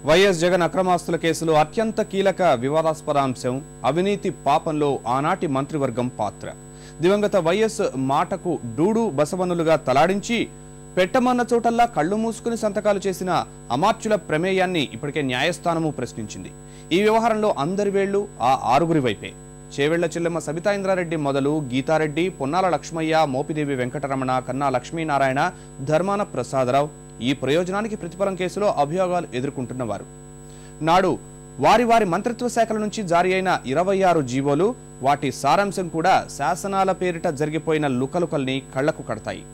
YS Jagan అక్రమాస్తుల కేసులో అత్యంత కీలక వివాదాస్పద అంశం అవినీతి పాపంలో ఆనాటి మంత్రివర్గం పాత్ర. దివంగత వైఎస్ మాటకు డూడు బసవన్నులుగా తలాడించి పెట్టమన్న చోటల్లా కళ్ళు మూసుకుని సంతకాలు చేసిన అమాత్యుల ప్రమేయాన్ని ఇప్పటికే న్యాయస్థానము ప్రశ్నించింది. ఈ వ్యవహారంలో అందరి వేళ్లు ఆ ఆరుగురి వైపే. చేవెళ్ల చెల్లెమ్మ సబితా ఇంద్రారెడ్డి మొదలు గీతారెడ్డి, పొన్నాల లక్ష్మయ్య, మోపిదేవి వెంకటరమణ, కన్నా లక్ష్మీనారాయణ, ధర్మాన ప్రసాదరావు ఈ ప్రయోజనానికి ప్రతిఫలం కేసులో అభియోగాలు ఎదుర్కొంటున్నవారు. నాడు వారి వారి మంత్రిత్వ శాఖల నుంచి జారీ అయిన 26 జీవోలు, వాటి సారాంశం కూడా శాసనాల పేరిట జరిగిపోయిన లుకలుకల్ని కళ్లకు కడతాయి.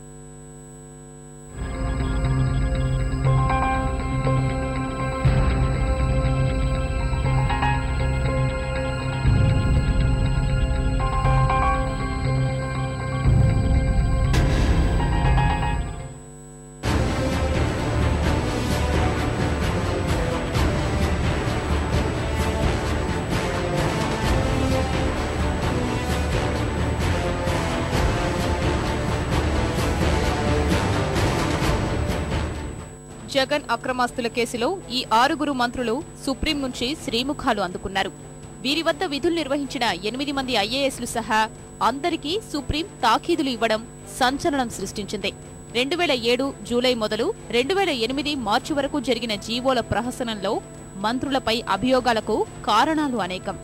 జగన్ అక్రమాస్తుల కేసులో ఈ 6 మంత్రులు సుప్రీం నుంచి శ్రీముఖాలు అందుకున్నారు. వీరి వద్ద విధులు నిర్వహించిన 8 మంది ఐఏఎస్లు సహా అందరికీ సుప్రీం తాకీదులు ఇవ్వడం సంచలనం సృష్టించింది. 2007 జూలై మొదలు 2008 మార్చి వరకు జరిగిన జీవోల ప్రహసనంలో మంత్రులపై అభియోగాలకు కారణాలు అనేకం.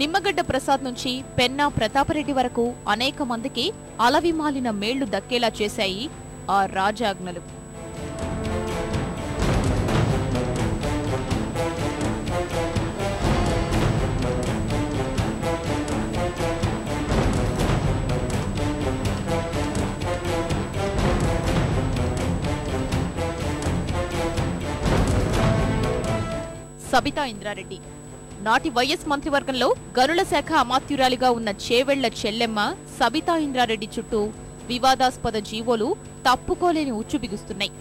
నిమ్మగడ్డ ప్రసాద్ నుంచి పెన్నా ప్రతాపరెడ్డి వరకు అనేక మందికి అలవిమాలిన మేళ్లు దక్కేలా చేశాయి ఆ రాజాజ్ఞలు. సబితా ఇంద్రారెడ్డి నాటి వైఎస్ మంత్రివర్గంలో గనుల శాఖ అమాత్యురాలిగా ఉన్న చేవెళ్ల చెల్లెమ్మ సబితా ఇంద్రారెడ్డి చుట్టూ వివాదాస్పద జీవోలు తప్పుకోలేని ఉచ్చు బిగుస్తున్నాయి.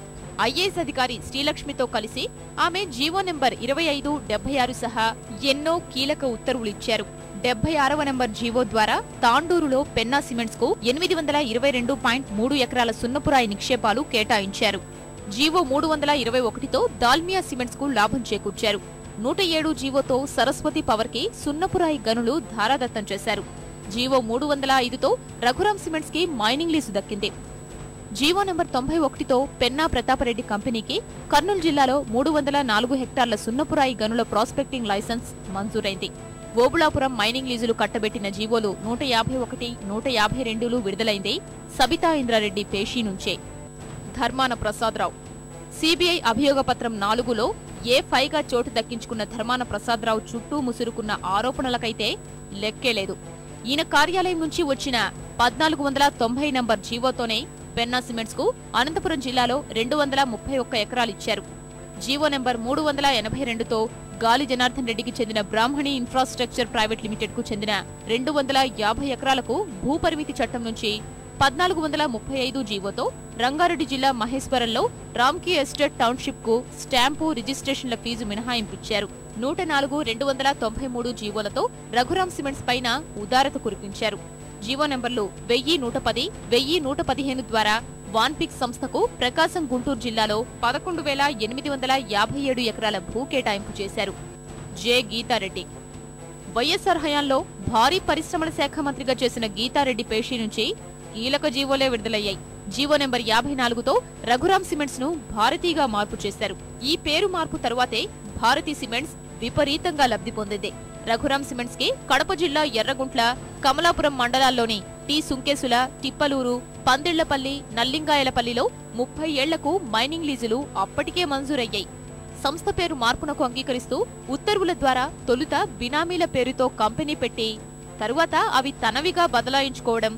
ఐఏఎస్ అధికారి శ్రీలక్ష్మితో కలిసి ఆమె జీవో నెంబర్ 2576 సహా ఎన్నో కీలక ఉత్తర్వులిచ్చారు. 76వ నెంబర్ జీవో ద్వారా తాండూరులో పెన్నా సిమెంట్స్ కు 822.3 ఎకరాల సున్నపురాయి నిక్షేపాలు కేటాయించారు. జీవో 321తో దాల్మియా సిమెంట్స్ కు లాభం చేకూర్చారు. 107 జీవోతో సరస్వతి పవర్ కి సున్నపురాయి గనులు ధారాదత్తం చేశారు. జీవో 305తో రఘురాం సిమెంట్స్ కి మైనింగ్ లీజు దక్కింది. జీవో నెంబర్ 91తో పెన్నా ప్రతాపరెడ్డి కంపెనీకి కర్నూలు జిల్లాలో 304 హెక్టార్ల సున్నపురాయి గనుల ప్రాస్పెక్టింగ్ లైసెన్స్ మంజూరైంది. ఓబుళాపురం మైనింగ్ లీజులు కట్టబెట్టిన జీవోలు 151, 152 విడుదలైంది సబితా ఇంద్రారెడ్డి పేషీ నుంచే. ధర్మాన ప్రసాదరావు సిబిఐ అభియోగపత్రం 4లో A5గా చోటు దక్కించుకున్న ధర్మాన ప్రసాదరావు చుట్టూ ముసురుకున్న ఆరోపణలకైతే లెక్కేలేదు. ఈయన కార్యాలయం నుంచి వచ్చిన 1490 నంబర్ జీవోతోనే పెన్నా సిమెంట్స్ కు అనంతపురం జిల్లాలో 231 ఎకరాలిచ్చారు. జీవో నెంబర్ 382తో గాలి జనార్దన్ రెడ్డికి చెందిన బ్రాహ్మణి ఇన్ఫ్రాస్ట్రక్చర్ ప్రైవేట్ లిమిటెడ్ కు చెందిన 250 ఎకరాలకు భూపరిమితి చట్టం నుంచి 1435 జీవోతో రంగారెడ్డి జిల్లా మహేశ్వరంలో రామ్కీ ఎస్టేట్ టౌన్షిప్ కు స్టాంపు రిజిస్ట్రేషన్ల ఫీజు మినహాయింపిచ్చారు. 104, 293 జీవోలతో రఘురాం సిమెంట్స్ పైన ఉదారత కురిపించారు. జీవో నెంబర్లు 1110, 1115 ద్వారా వాన్పిక్ సంస్థకు ప్రకాశం గుంటూరు జిల్లాలో 11,857 ఎకరాల భూ కేటాయింపు చేశారు. జె. గీతారెడ్డి వైఎస్ఆర్ హయాంలో భారీ పరిశ్రమల శాఖ మంత్రిగా చేసిన గీతారెడ్డి పేషీ నుంచి కీలక జీవోలే విడుదలయ్యాయి. జీవో నెంబర్ 54తో రఘురాం సిమెంట్స్ ను భారతీగా మార్పు చేశారు. ఈ పేరు మార్పు తరువాతే భారతీ సిమెంట్స్ విపరీతంగా లబ్ధి పొందింది. రఘురాం సిమెంట్స్ కి కడప జిల్లా ఎర్రగుంట్ల, కమలాపురం మండలాల్లోని టి సుంకేసుల, తిప్పలూరు, పందిళ్లపల్లి, నల్లింగాయలపల్లిలో 30 ఏళ్లకు మైనింగ్ లీజులు అప్పటికే మంజూరయ్యాయి. సంస్థ పేరు మార్పునకు అంగీకరిస్తూ ఉత్తర్వుల ద్వారా తొలుత బినామీల పేరుతో కంపెనీ పెట్టి తరువాత అవి తనవిగా బదలాయించుకోవడం,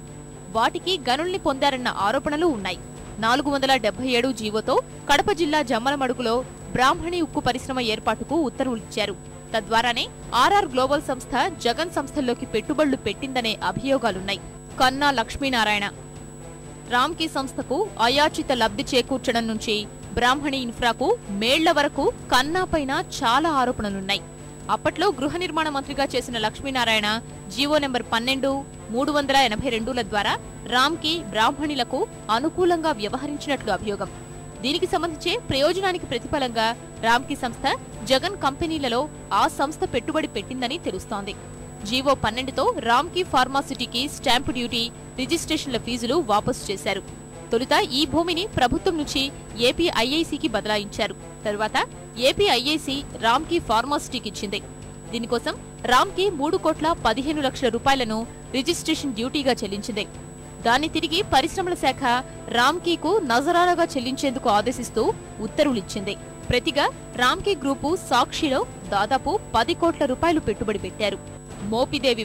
వాటికి గనుల్ని పొందారన్న ఆరోపణలు ఉన్నాయి. 477 జీవోతో కడప జిల్లా జమ్మలమడుగులో బ్రాహ్మణి ఉక్కు పరిశ్రమ ఏర్పాటుకు ఉత్తర్వులిచ్చారు. తద్వారానే ఆర్ఆర్ గ్లోబల్ సంస్థ జగన్ సంస్థల్లోకి పెట్టుబడులు పెట్టిందనే అభియోగాలున్నాయి. కన్నా లక్ష్మీనారాయణ రామ్కీ సంస్థకు అయాచిత లబ్ధి చేకూర్చడం నుంచి బ్రాహ్మణి ఇన్ఫ్రాకు మేళ్ల వరకు కన్నాపైన చాలా ఆరోపణలున్నాయి. అప్పట్లో గృహ నిర్మాణ మంత్రిగా చేసిన లక్ష్మీనారాయణ జీవో నెంబర్ 12, 382ల ద్వారా రామ్కీ బ్రాహ్మణులకు అనుకూలంగా వ్యవహరించినట్లు అభియోగం. దీనికి సంబంధించే ప్రయోజనానికి ప్రతిఫలంగా రామ్కీ సంస్థ జగన్ కంపెనీలలో ఆ సంస్థ పెట్టుబడి పెట్టిందని తెలుస్తోంది. జీవో 12తో రామ్కీ ఫార్మాసిటీకి స్టాంపు డ్యూటీ, రిజిస్ట్రేషన్ల ఫీజులు వాపసు చేశారు. తొలుత ఈ భూమిని ప్రభుత్వం నుంచి ఏపీ ఐఐసీకి బదలాయించారు. తరువాత ఏపీ ఐఐసీ రామ్కీ ఫార్మాసిటీకి ఇచ్చింది. దీనికోసం రామ్కీ 3,15 లక్షల రూపాయలను రిజిస్ట్రేషన్ డ్యూటీగా చెల్లించింది. దాన్ని తిరిగి పరిశ్రమల శాఖ రామ్కీకు నజరానాగా చెల్లించేందుకు ఆదేశిస్తూ ఉత్తర్వులిచ్చింది. ప్రతిగా రామ్కీ గ్రూపు సాక్షిలో దాదాపు 10 కోట్ల రూపాయలు పెట్టుబడి పెట్టారు. మోపిదేవి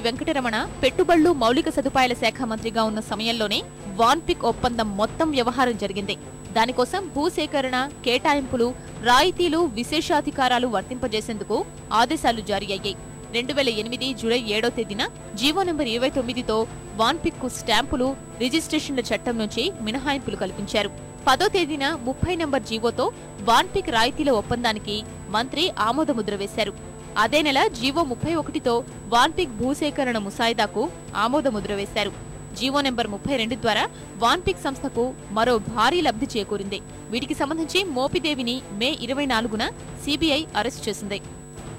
వెంకటరమణ పెట్టుబడులు, మౌలిక సదుపాయాల శాఖ మంత్రిగా ఉన్న సమయంలోనే వాన్పిక్ ఒప్పందం మొత్తం వ్యవహారం జరిగింది. దానికోసం భూసేకరణ, కేటాయింపులు, రాయితీలు, విశేషాధికారాలు వర్తింపజేసేందుకు ఆదేశాలు జారీ అయ్యాయి. 2008 జూలై 7వ తేదీన జీవో నెంబర్ 29తో వాన్పిక్ కు స్టాంపులు, రిజిస్ట్రేషన్ల చట్టం నుంచి మినహాయింపులు కల్పించారు. 10వ తేదీన 30 నంబర్ జీవోతో వాన్పిక్ రాయితీల ఒప్పందానికి మంత్రి ఆమోదముద్ర వేశారు. అదే నెల జీవో 31తో వాన్పిక్ భూసేకరణ ముసాయిదాకు ఆమోదముద్ర వేశారు. జీవో నెంబర్ 32 ద్వారా వాన్పిక్ సంస్థకు మరో భారీ లబ్ధి చేకూరింది. వీటికి సంబంధించి మోపిదేవిని మే 24న సిబిఐ అరెస్టు చేసింది.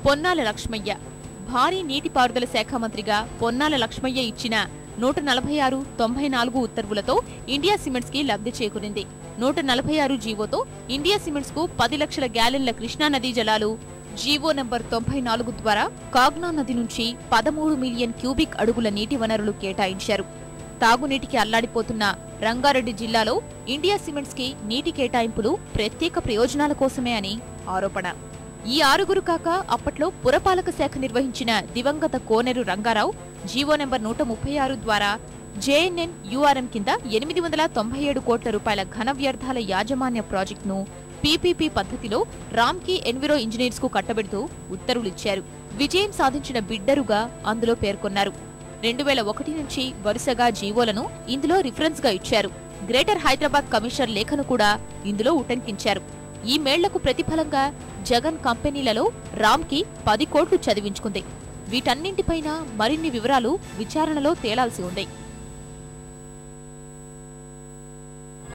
పొన్నాల లక్ష్మయ్య భారీ నీటిపారుదల శాఖ మంత్రిగా పొన్నాల లక్ష్మయ్య ఇచ్చిన 146/94 ఉత్తర్వులతో ఇండియా సిమెంట్స్ కి లబ్ధి చేకూరింది. 146 జీవోతో ఇండియా సిమెంట్స్ కు 10 లక్షల గ్యాలన్ల కృష్ణా నదీ జలాలు, జీవో నంబర్ 94 ద్వారా కాగ్నా నది నుంచి 13 మిలియన్ క్యూబిక్ అడుగుల నీటి వనరులు కేటాయించారు. తాగునీటికి అల్లాడిపోతున్న రంగారెడ్డి జిల్లాలో ఇండియా సిమెంట్స్ కి నీటి కేటాయింపులు ప్రత్యేక ప్రయోజనాల కోసమే అని ఆరోపణ. ఈ 6గురు కాక అప్పట్లో పురపాలక శాఖ నిర్వహించిన దివంగత కోనేరు రంగారావు జీవో నెంబర్ 136 ద్వారా జేఎన్ఎన్ యూఆర్ఎం కింద 897 కోట్ల రూపాయల ఘన వ్యర్థాల యాజమాన్య ప్రాజెక్టును పీపీపీ పద్ధతిలో రామ్కీ ఎన్విరో ఇంజనీర్స్ కు కట్టబెడుతూ ఉత్తర్వులిచ్చారు. విజయం సాధించిన బిడ్డరుగా అందులో పేర్కొన్నారు. 2001 నుంచి వరుసగా జీవోలను ఇందులో రిఫరెన్స్ గా ఇచ్చారు. గ్రేటర్ హైదరాబాద్ కమిషనర్ లేఖను కూడా ఇందులో ఉటంకించారు. ఈ మేళ్లకు ప్రతిఫలంగా జగన్ కంపెనీలలో రామ్కీ 10 కోట్లు చదివించుకుంది. వీటన్నింటిపైన మరిన్ని వివరాలు విచారణలో తేలాల్సి ఉంది.